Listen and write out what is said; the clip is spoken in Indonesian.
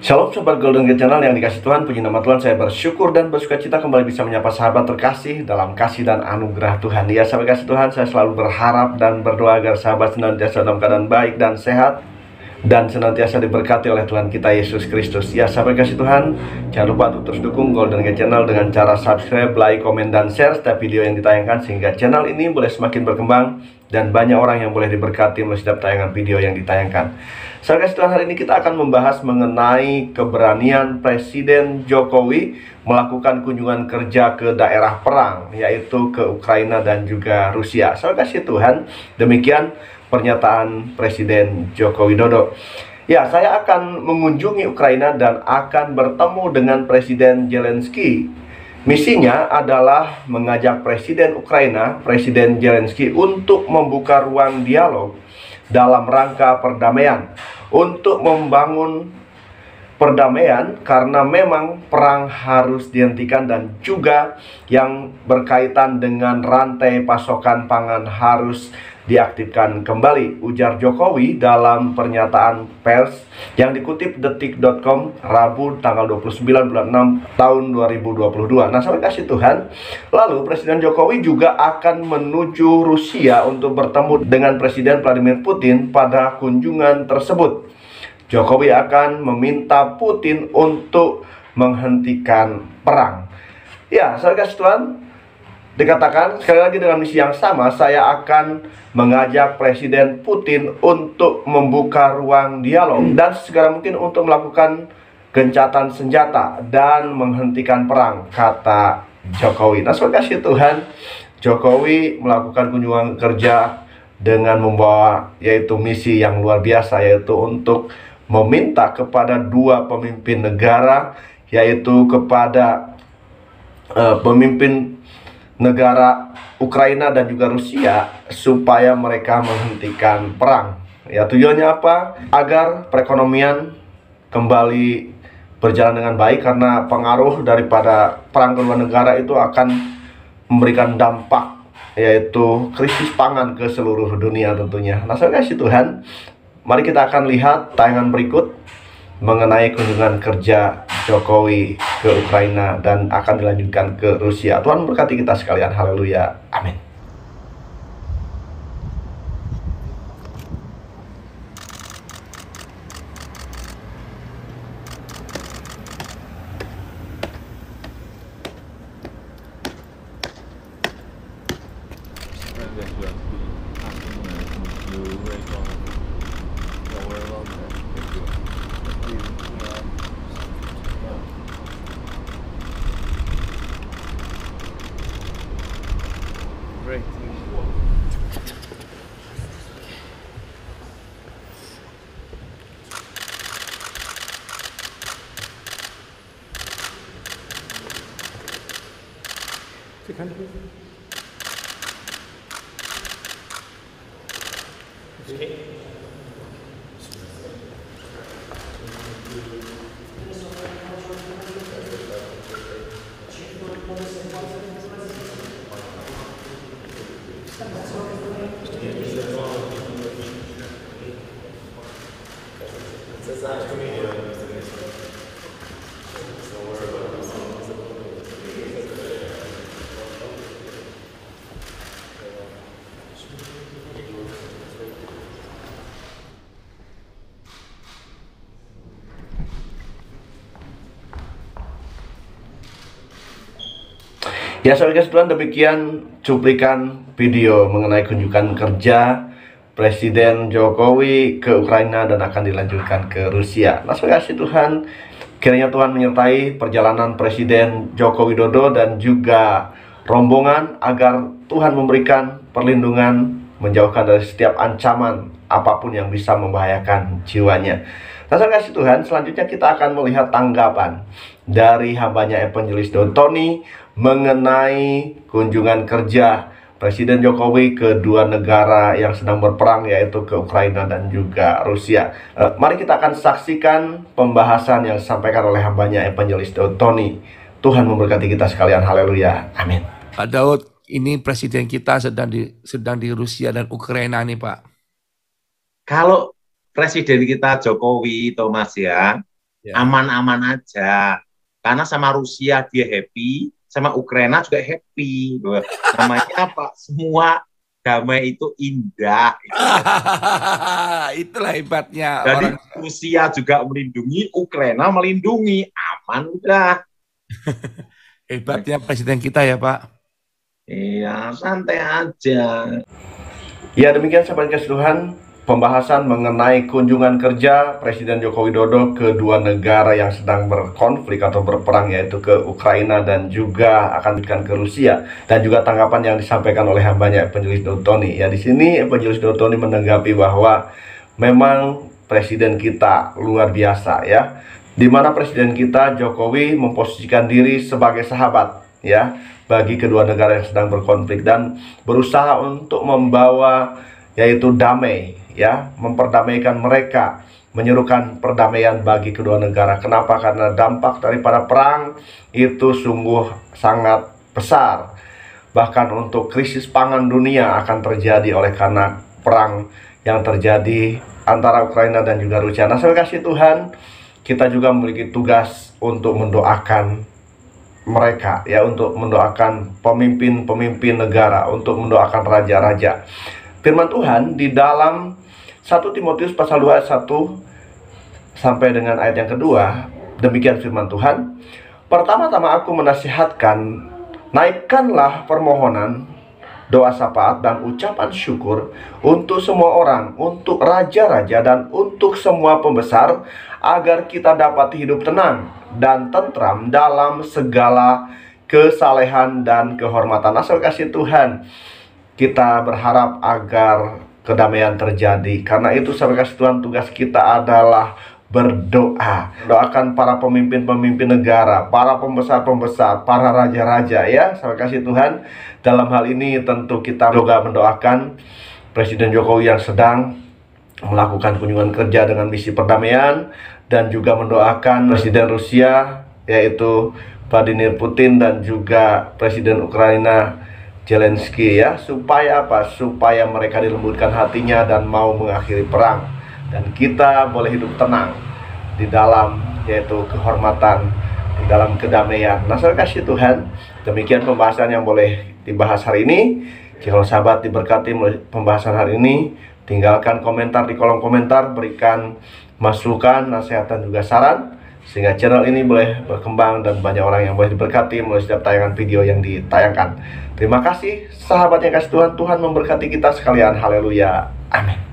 Shalom Sobat Golden Gate Channel yang dikasih Tuhan, puji nama Tuhan, saya bersyukur dan bersuka cita kembali bisa menyapa sahabat terkasih dalam kasih dan anugerah Tuhan. Ya sahabat kasih Tuhan, saya selalu berharap dan berdoa agar sahabat senantiasa dalam keadaan baik dan sehat dan senantiasa diberkati oleh Tuhan kita Yesus Kristus. Ya sahabat kasih Tuhan, jangan lupa untuk terus dukung Golden Gate Channel dengan cara subscribe, like, komen, dan share setiap video yang ditayangkan, sehingga channel ini boleh semakin berkembang dan banyak orang yang boleh diberkati melalui setiap tayangan video yang ditayangkan. Sahabat kasih Tuhan, hari ini kita akan membahas mengenai keberanian Presiden Jokowi melakukan kunjungan kerja ke daerah perang, yaitu ke Ukraina dan juga Rusia. Sahabat kasih Tuhan, demikian pernyataan Presiden Joko Widodo. Ya, saya akan mengunjungi Ukraina dan akan bertemu dengan Presiden Zelensky. Misinya adalah mengajak Presiden Ukraina, Presiden Zelensky, untuk membuka ruang dialog dalam rangka perdamaian, untuk membangun perdamaian, karena memang perang harus dihentikan dan juga yang berkaitan dengan rantai pasokan pangan harus diaktifkan kembali, ujar Jokowi dalam pernyataan pers yang dikutip detik.com Rabu tanggal 29 bulan 6 tahun 2022. Nah, sahabat kasih Tuhan, lalu Presiden Jokowi juga akan menuju Rusia untuk bertemu dengan Presiden Vladimir Putin. Pada kunjungan tersebut, Jokowi akan meminta Putin untuk menghentikan perang. Ya, sahabat kasih Tuhan, dikatakan sekali lagi dengan misi yang sama, saya akan mengajak Presiden Putin untuk membuka ruang dialog dan segera mungkin untuk melakukan gencatan senjata dan menghentikan perang, kata Jokowi. Nah, sahabat kasih Tuhan, Jokowi melakukan kunjungan kerja dengan membawa yaitu misi yang luar biasa, yaitu untuk meminta kepada dua pemimpin negara, yaitu kepada pemimpin negara Ukraina dan juga Rusia, supaya mereka menghentikan perang. Ya, tujuannya apa? Agar perekonomian kembali berjalan dengan baik, karena pengaruh daripada perang kedua negara itu akan memberikan dampak, yaitu krisis pangan ke seluruh dunia tentunya. Nah, saya kasih Tuhan, mari kita akan lihat tayangan berikut mengenai kunjungan kerja Jokowi ke Ukraina dan akan dilanjutkan ke Rusia. Tuhan memberkati kita sekalian. Haleluya. Amin. Ya, sahabat kasih Tuhan, demikian cuplikan video mengenai kunjungan kerja Presiden Jokowi ke Ukraina dan akan dilanjutkan ke Rusia. Nah, sahabat kasih Tuhan, kiranya Tuhan menyertai perjalanan Presiden Joko Widodo dan juga rombongan, agar Tuhan memberikan perlindungan, menjauhkan dari setiap ancaman apapun yang bisa membahayakan jiwanya. Nah, sahabat kasih Tuhan, selanjutnya kita akan melihat tanggapan dari hambanya Evangelis Don Tony mengenai kunjungan kerja Presiden Jokowi ke dua negara yang sedang berperang, yaitu ke Ukraina dan juga Rusia. Mari kita akan saksikan pembahasan yang disampaikan oleh hambanya Evangelis Don Tony. Tuhan memberkati kita sekalian. Haleluya. Amin. Pak Daud, ini presiden kita sedang di Rusia dan Ukraina nih, Pak. Kalau presiden kita Jokowi, Thomas ya, Ya. aman-aman aja. Karena sama Rusia dia happy, sama Ukraina juga happy. Namanya apa? Semua damai itu indah. Itulah hebatnya Jadi orang. Rusia juga melindungi, Ukraina melindungi, aman udah. Hebatnya presiden kita ya Pak. Iya, santai aja. Ya, demikian sahabat kasih Tuhan, pembahasan mengenai kunjungan kerja Presiden Joko Widodo ke dua negara yang sedang berkonflik atau berperang, yaitu ke Ukraina dan juga akan ke Rusia, dan juga tanggapan yang disampaikan oleh hambanya Evangelis Dotoni. Ya, di sini Evangelis Dotoni menanggapi bahwa memang presiden kita luar biasa ya, di mana presiden kita Jokowi memposisikan diri sebagai sahabat ya bagi kedua negara yang sedang berkonflik dan berusaha untuk membawa yaitu damai ya, memperdamaikan mereka, menyerukan perdamaian bagi kedua negara. Kenapa? Karena dampak daripada perang itu sungguh sangat besar. Bahkan untuk krisis pangan dunia akan terjadi oleh karena perang yang terjadi antara Ukraina dan juga Rusia. Nah, saya kasih Tuhan, kita juga memiliki tugas untuk mendoakan mereka ya, untuk mendoakan pemimpin-pemimpin negara, untuk mendoakan raja-raja. Firman Tuhan di dalam 1 Timotius pasal 2 ayat 1 sampai dengan ayat yang kedua, demikian firman Tuhan. Pertama-tama aku menasihatkan, naikkanlah permohonan, doa syafaat dan ucapan syukur untuk semua orang, untuk raja-raja dan untuk semua pembesar, agar kita dapat hidup tenang dan tentram dalam segala kesalehan dan kehormatan. Asal kasih Tuhan, kita berharap agar kedamaian terjadi. Karena itu sahabat kasih Tuhan, tugas kita adalah berdoa. Doakan para pemimpin-pemimpin negara, para pembesar-pembesar, para raja-raja ya, sahabat kasih Tuhan. Dalam hal ini tentu kita juga mendoakan Presiden Jokowi yang sedang melakukan kunjungan kerja dengan misi perdamaian, dan juga mendoakan Presiden Rusia yaitu Vladimir Putin dan juga Presiden Ukraina Zelensky ya, supaya apa? Supaya mereka dilembutkan hatinya dan mau mengakhiri perang, dan kita boleh hidup tenang di dalam yaitu kehormatan, di dalam kedamaian. Nah, saya kasih Tuhan, demikian pembahasan yang boleh dibahas hari ini. Jika sahabat diberkati oleh pembahasan hari ini, tinggalkan komentar di kolom komentar, berikan masukan, nasihat dan juga saran, sehingga channel ini boleh berkembang dan banyak orang yang boleh diberkati melalui setiap tayangan video yang ditayangkan. Terima kasih sahabat yang kasih Tuhan, Tuhan memberkati kita sekalian. Haleluya, amin.